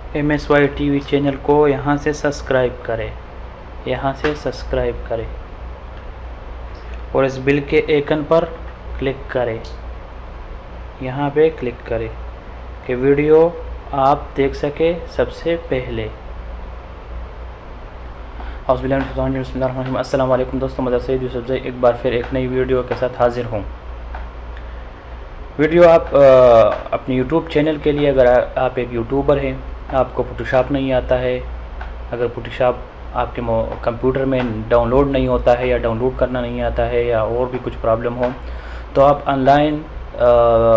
MSY TV channel को यहाँ से सब्सक्राइब करें, यहाँ से सब्सक्राइब करें और इस बिल के आइकन पर क्लिक करें, यहाँ पे क्लिक करें कि वीडियो आप देख सके सबसे पहले। अस्सलाम वालेकुम दोस्तों, मदद सईद यूसुफ से एक बार फिर एक नई वीडियो के साथ हाजिर हूँ। वीडियो आप अपने यूट्यूब चैनल के लिए, अगर आप एक यूट्यूबर हैं, आपको फोटोशॉप नहीं आता है, अगर फोटोशॉप आपके कंप्यूटर में डाउनलोड नहीं होता है या डाउनलोड करना नहीं आता है या और भी कुछ प्रॉब्लम हो, तो आप ऑनलाइन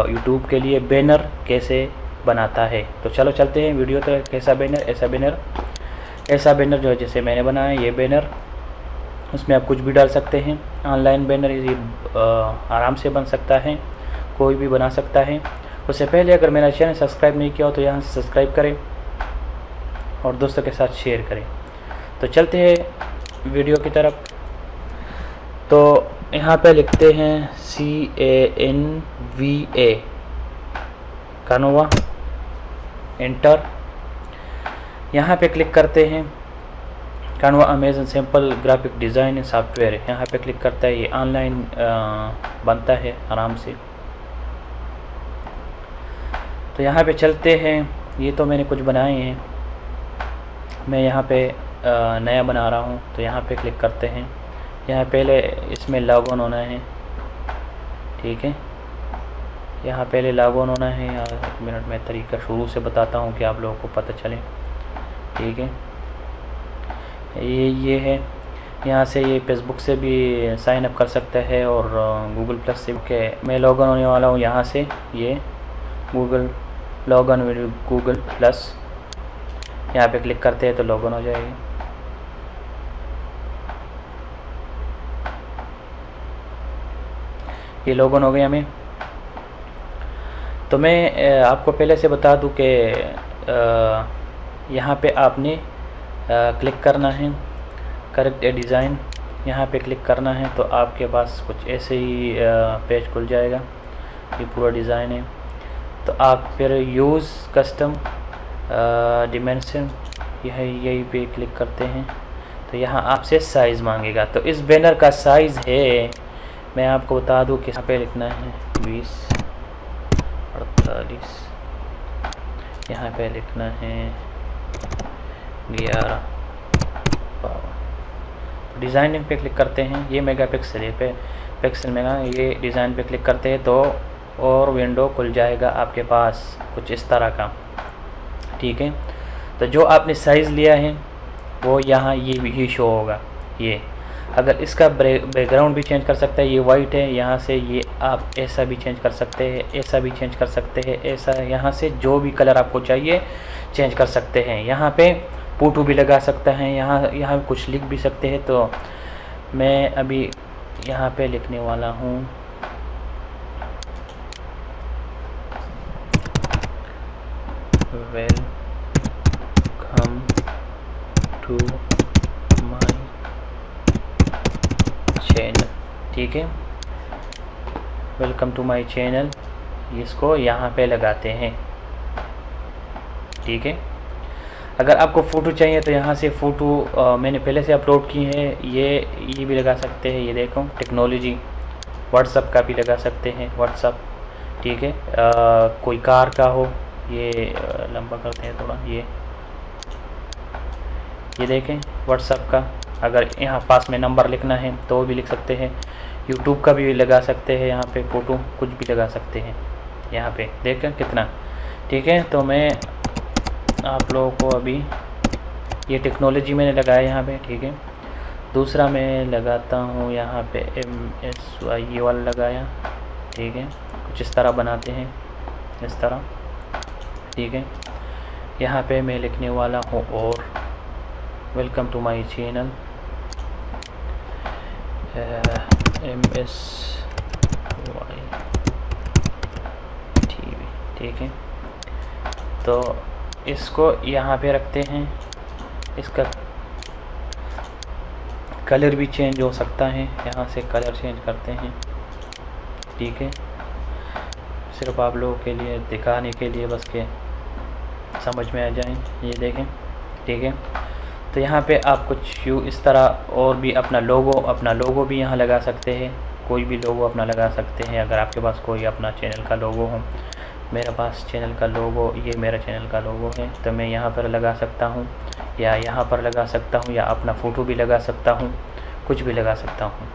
यूट्यूब के लिए बैनर कैसे बनाता है। तो चलो चलते हैं वीडियो तक। कैसा बैनर, ऐसा बैनर जो है जैसे मैंने बनाया ये बैनर, उसमें आप कुछ भी डाल सकते हैं। ऑनलाइन बैनर ये आराम से बन सकता है, कोई भी बना सकता है। उससे पहले अगर मेरा चैनल सब्सक्राइब नहीं किया हो तो यहाँ से सब्सक्राइब करें और दोस्तों के साथ शेयर करें। तो चलते हैं वीडियो की तरफ। तो यहाँ पे लिखते हैं CANVA कानोवा, एंटर। यहाँ पे क्लिक करते हैं। कानवा Amazon simple graphic design software, यहाँ पे क्लिक करता है। ये ऑनलाइन बनता है आराम से। तो यहाँ पे चलते हैं। ये तो मैंने कुछ बनाए हैं, मैं यहाँ पे नया बना रहा हूँ। तो यहाँ पे क्लिक करते हैं। यहाँ पहले इसमें लॉग ऑन होना है, ठीक है। यहाँ पहले लॉग ऑन होना है। एक मिनट में तरीका शुरू से बताता हूँ कि आप लोगों को पता चले, ठीक है। ये है, यहाँ से ये फेसबुक से भी साइन अप कर सकता है और गूगल प्लस से के मैं लॉग ऑन होने वाला हूँ। यहाँ से ये log on with Google plus, यहाँ पे क्लिक करते हैं तो लॉग ऑन हो जाएगी। ये लॉग ऑन हो गया हमें। तो मैं आपको पहले से बता दूं कि यहाँ पे आपने क्लिक करना है, करेक्ट ए डिज़ाइन, यहाँ पे क्लिक करना है। तो आपके पास कुछ ऐसे ही पेज खुल जाएगा। ये पूरा डिज़ाइन है। तो आप फिर यूज़ कस्टम डिमेंशन, यही पे क्लिक करते हैं। तो यहाँ आपसे साइज़ मांगेगा। तो इस बैनर का साइज़ है, मैं आपको बता दूं कि यहाँ पे लिखना है 20/48, यहाँ पे लिखना है 11। डिज़ाइन पे क्लिक करते हैं। ये मेगापिक्सल है, पिक्सल मेगा, ये डिज़ाइन पे क्लिक करते हैं तो और विंडो खुल जाएगा आपके पास कुछ इस तरह का, ठीक है। तो जो आपने साइज़ लिया है वो यहाँ ये शो होगा। ये अगर इसका बैकग्राउंड भी चेंज कर सकता है, ये वाइट है, यहाँ से ये आप ऐसा भी चेंज कर सकते हैं, ऐसा भी चेंज कर सकते हैं, ऐसा, यहाँ से जो भी कलर आपको चाहिए चेंज कर सकते हैं। यहाँ पे फोटो भी लगा सकता है, यहाँ कुछ लिख भी सकते हैं। तो मैं अभी यहाँ पे लिखने वाला हूँ वेलकम टू माय चैनल, ठीक है। वेलकम टू माय चैनल, इसको यहाँ पे लगाते हैं, ठीक है। अगर आपको फ़ोटो चाहिए तो यहाँ से फ़ोटो मैंने पहले से अपलोड की है, ये भी लगा सकते हैं। ये देखो टेक्नोलॉजी, व्हाट्सअप का भी लगा सकते हैं, व्हाट्सअप, ठीक है। कोई कार का हो, ये लंबा करते हैं थोड़ा, ये देखें व्हाट्सअप का। अगर यहाँ पास में नंबर लिखना है तो वो भी लिख सकते हैं। यूट्यूब का भी लगा सकते हैं, यहाँ पे फ़ोटो कुछ भी लगा सकते हैं। यहाँ पे देखें कितना, ठीक है। तो मैं आप लोगों को अभी ये टेक्नोलॉजी मैंने लगाया यहाँ पे, ठीक है। दूसरा मैं लगाता हूँ यहाँ पे MSY, ये वाला लगाया, ठीक है। कुछ इस तरह बनाते हैं, इस तरह, ठीक है। यहाँ पे मैं लिखने वाला हूँ और welcome to my channel MSY TV, ठीक है। तो इसको यहाँ पे रखते हैं। इसका कलर भी चेंज हो सकता है, यहाँ से कलर चेंज करते हैं, ठीक है। सिर्फ आप लोगों के लिए दिखाने के लिए बस के समझ में आ जाए। ये देखें, ठीक है। तो यहाँ पे आप कुछ यूँ इस तरह और भी अपना लोगो भी यहाँ लगा सकते हैं। कोई भी लोगो अपना लगा सकते हैं अगर आपके पास कोई अपना चैनल का लोगो हो। मेरे पास चैनल का लोगो, ये मेरा चैनल का लोगो है, तो मैं यहाँ पर लगा सकता हूँ या यहाँ पर लगा सकता हूँ या अपना फ़ोटो भी लगा सकता हूँ, कुछ भी लगा सकता हूँ,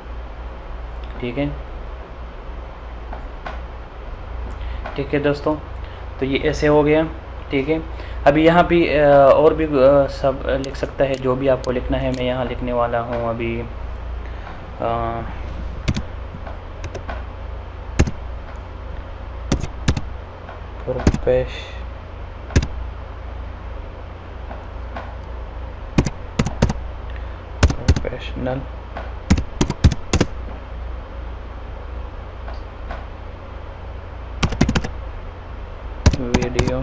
ठीक है। ठीक है दोस्तों, तो ये ऐसे हो गया, ठीक है। अभी यहाँ भी और भी सब लिख सकता है, जो भी आपको लिखना है। मैं यहाँ लिखने वाला हूँ अभी professional video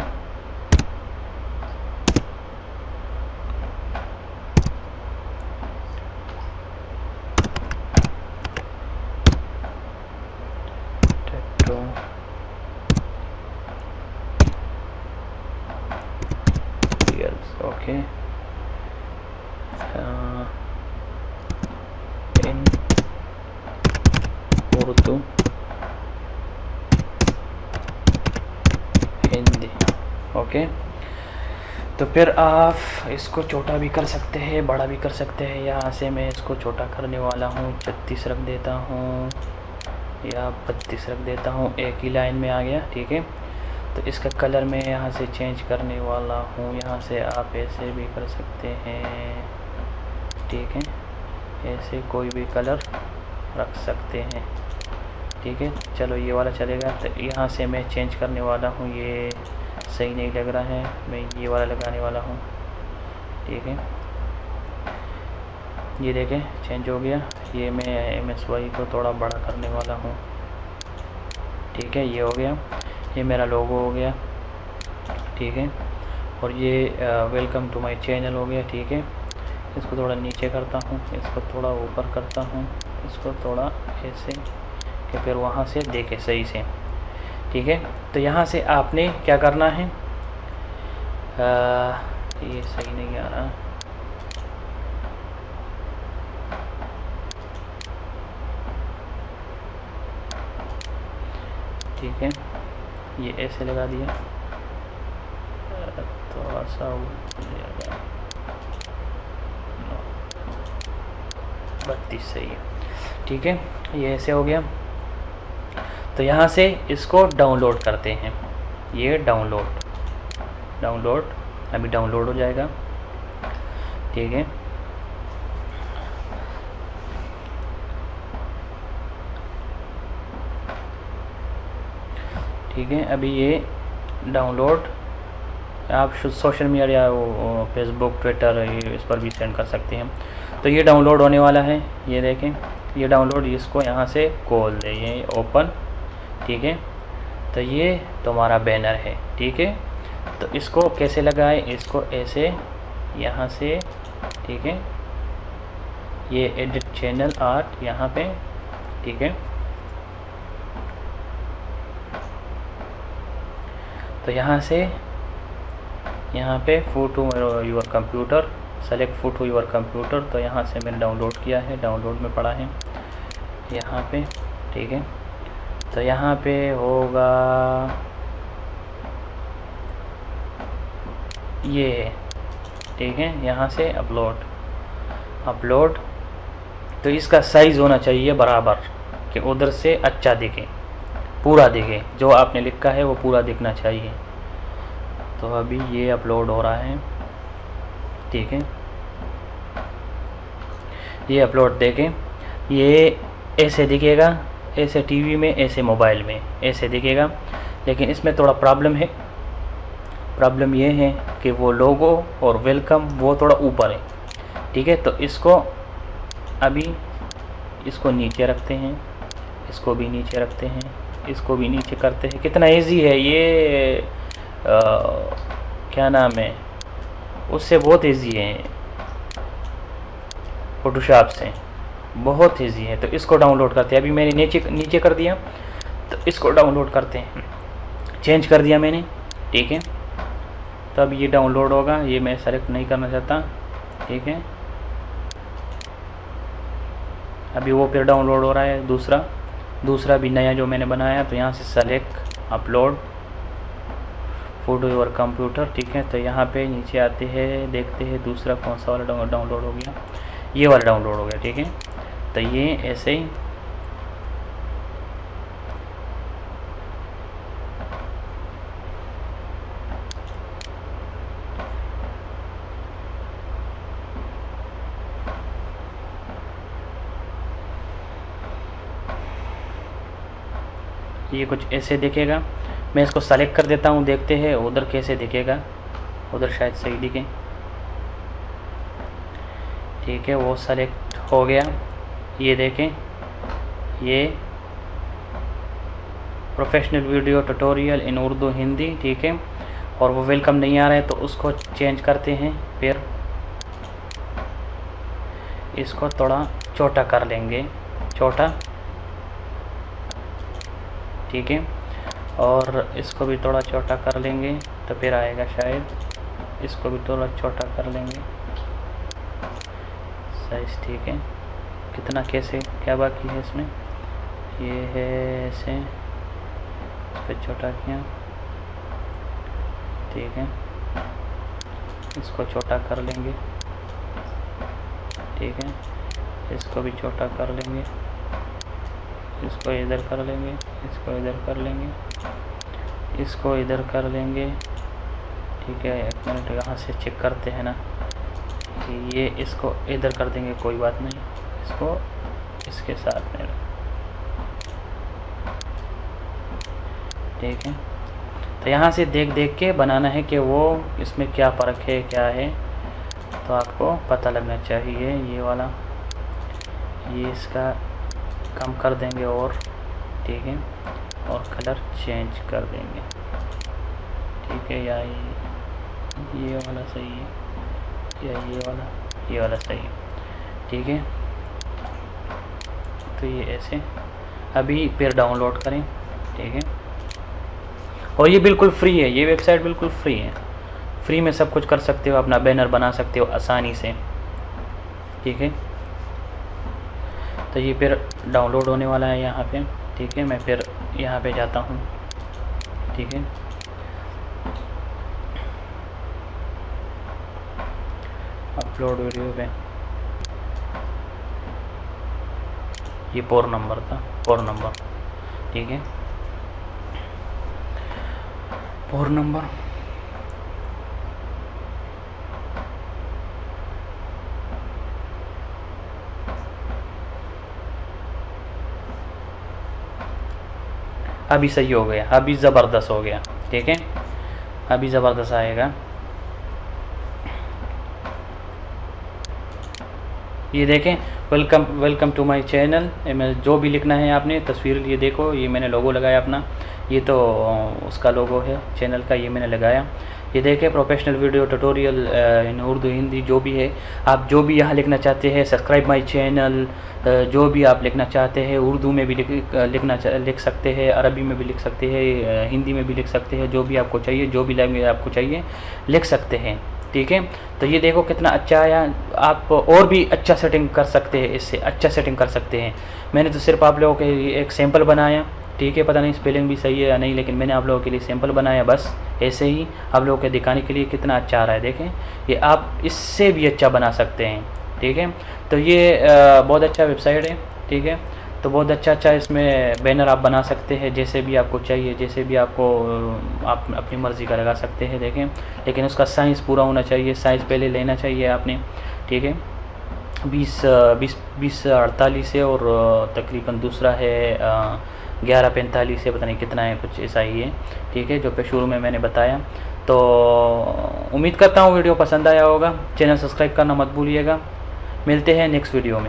okay in Urdu Hindi, okay. तो फिर आप इसको छोटा भी कर सकते हैं, बड़ा भी कर सकते हैं। यहाँ से मैं इसको छोटा करने वाला हूँ, 36 रख देता हूँ या 32 रख देता हूँ, एक ही लाइन में आ गया, ठीक है। तो इसका कलर मैं यहाँ से चेंज करने वाला हूँ। यहाँ से आप ऐसे भी कर सकते हैं, ठीक है, ऐसे कोई भी कलर रख सकते हैं, ठीक है। चलो ये वाला चलेगा। तो यहाँ से मैं चेंज करने वाला हूँ, ये सही नहीं लग रहा है, मैं ये वाला लगाने वाला हूँ, ठीक है। ये देखें चेंज हो गया। ये मैं MSY को थोड़ा बड़ा करने वाला हूँ, ठीक है। ये हो गया, ये मेरा लोगो हो गया, ठीक है। और ये वेलकम टू माय चैनल हो गया, ठीक है। इसको थोड़ा नीचे करता हूँ, इसको थोड़ा ऊपर करता हूँ, इसको थोड़ा ऐसे कि फिर वहाँ से देखे सही से, ठीक है। तो यहाँ से आपने क्या करना है, ये सही नहीं आ रहा, ठीक है। ये ऐसे लगा दिया, थोड़ा सा 32 सही है, ठीक है। ये ऐसे हो गया। तो यहाँ से इसको डाउनलोड करते हैं। ये डाउनलोड अभी डाउनलोड हो जाएगा, ठीक है। ठीक है, अभी ये डाउनलोड आप सोशल मीडिया वो फेसबुक, ट्विटर, ये इस पर भी सेंड कर सकते हैं। तो ये डाउनलोड होने वाला है, ये देखें, ये डाउनलोड, इसको यहाँ से खोल दें, ये ओपन, ठीक है। तो ये तुम्हारा बैनर है, ठीक है। तो इसको कैसे लगाएं, इसको ऐसे यहाँ से, ठीक है। ये एडिट चैनल आर्ट यहाँ पे, ठीक है। तो यहाँ से यहाँ पे photo your computer, select photo your computer. तो यहाँ से मैंने डाउनलोड किया है, डाउनलोड में पड़ा है यहाँ पे, ठीक है। तो यहाँ पे होगा ये है, ठीक है। यहाँ से अपलोड। तो इसका साइज़ होना चाहिए बराबर, कि उधर से अच्छा दिखे, पूरा दिखे, जो आपने लिखा है वो पूरा दिखना चाहिए। तो अभी ये अपलोड हो रहा है, ठीक है। ये अपलोड देखें, ये ऐसे दिखेगा, ऐसे टीवी में, ऐसे मोबाइल में ऐसे दिखेगा। लेकिन इसमें थोड़ा प्रॉब्लम है। प्रॉब्लम ये है कि वो लोगो और वेलकम वो थोड़ा ऊपर है, ठीक है। तो इसको अभी इसको नीचे रखते हैं, इसको भी नीचे रखते हैं, इसको भी नीचे करते हैं। कितना इजी है ये, क्या नाम है, उससे बहुत इजी है, फोटोशॉप से बहुत इजी है। तो इसको डाउनलोड करते हैं। अभी मैंने नीचे कर दिया, तो इसको डाउनलोड करते हैं। चेंज कर दिया मैंने, ठीक है। तो अब ये डाउनलोड होगा, ये मैं सेलेक्ट नहीं करना चाहता, ठीक है। अभी वो फिर डाउनलोड हो रहा है दूसरा भी नया जो मैंने बनाया। तो यहाँ से select upload photo your computer, ठीक है। तो यहाँ पे नीचे आते हैं, देखते हैं दूसरा कौन सा वाला डाउनलोड हो गया, ये वाला डाउनलोड हो गया, ठीक है। तो ये ऐसे ही ये कुछ ऐसे दिखेगा। मैं इसको सेलेक्ट कर देता हूँ, देखते हैं उधर कैसे दिखेगा, उधर शायद सही दिखे, ठीक है। वो सेलेक्ट हो गया। ये देखें, ये प्रोफेशनल वीडियो ट्यूटोरियल इन उर्दू हिंदी, ठीक है। और वो वेलकम नहीं आ रहा है तो उसको चेंज करते हैं, फिर इसको थोड़ा छोटा कर लेंगे, छोटा, ठीक है। और इसको भी थोड़ा छोटा कर लेंगे तो फिर आएगा शायद। इसको भी थोड़ा छोटा कर लेंगे साइज़, ठीक है। कितना कैसे क्या बाकी है इसमें, ये है ऐसे, इसको छोटा किया, ठीक है। इसको छोटा कर लेंगे, ठीक है। इसको भी छोटा कर लेंगे, इसको इधर कर लेंगे, इसको इधर कर लेंगे, इसको इधर कर लेंगे, ठीक है। एक मिनट यहाँ से चेक करते हैं ना कि ये इसको इधर कर देंगे, कोई बात नहीं, इसको इसके साथ में, ठीक है। तो यहाँ से देख के बनाना है कि वो इसमें क्या फ़र्क है, क्या है, तो आपको पता लगना चाहिए। ये वाला, ये इसका कम कर देंगे और, ठीक है, और कलर चेंज कर देंगे, ठीक है। या ये वाला सही है, या ये वाला सही है, ठीक है। तो ये ऐसे अभी फिर डाउनलोड करें, ठीक है। और ये बिल्कुल फ्री है, ये वेबसाइट बिल्कुल फ्री है, फ्री में सब कुछ कर सकते हो, अपना बैनर बना सकते हो आसानी से, ठीक है। तो ये फिर डाउनलोड होने वाला है यहाँ पे, ठीक है। मैं फिर यहाँ पे जाता हूँ, ठीक है। अपलोड वीडियो पे ये 4 नंबर था, 4 नंबर, ठीक है। 4 नंबर, अभी सही हो गया, अभी ज़बरदस्त हो गया, ठीक है। अभी ज़बरदस्त आएगा। ये देखें, वेलकम टू माय चैनल, में जो भी लिखना है आपने, तस्वीर ये देखो, ये मैंने लोगो लगाया अपना, ये तो उसका लोगो है चैनल का, ये मैंने लगाया। ये देखें, प्रोफेशनल वीडियो ट्यूटोरियल इन उर्दू हिंदी, जो भी है, आप जो भी यहाँ लिखना चाहते हैं, सब्सक्राइब माय चैनल, जो भी आप लिखना चाहते हैं, उर्दू में भी लिख सकते हैं, अरबी में भी लिख सकते हैं, हिंदी में भी लिख सकते हैं, जो भी आपको चाहिए, जो भी लैंग्वेज आपको चाहिए लिख सकते हैं, ठीक है। तो ये देखो कितना अच्छा आया। आप और भी अच्छा सेटिंग कर सकते हैं, इससे अच्छा सेटिंग कर सकते हैं। मैंने तो सिर्फ आप लोगों के लिए एक सैम्पल बनाया, ठीक है। पता नहीं स्पेलिंग भी सही है या नहीं, लेकिन मैंने आप लोगों के लिए सैम्पल बनाया, बस ऐसे ही आप लोगों के दिखाने के लिए कितना अच्छा आ रहा है। देखें, ये आप इससे भी अच्छा बना सकते हैं, ठीक है। तो ये बहुत अच्छा वेबसाइट है, ठीक है। तो बहुत अच्छा इसमें बैनर आप बना सकते हैं, जैसे भी आपको चाहिए, जैसे भी आपको, आप अपनी मर्ज़ी का लगा सकते हैं, देखें। लेकिन उसका साइज़ पूरा होना चाहिए, साइज़ पहले लेना चाहिए आपने, ठीक है। 2048 है, और तकरीबन दूसरा है 1145 से, पता नहीं कितना है, कुछ ऐसा ही है, ठीक है, जो पे शुरू में मैंने बताया। तो उम्मीद करता हूँ वीडियो पसंद आया होगा। चैनल सब्सक्राइब करना मत भूलिएगा। मिलते हैं नेक्स्ट वीडियो में।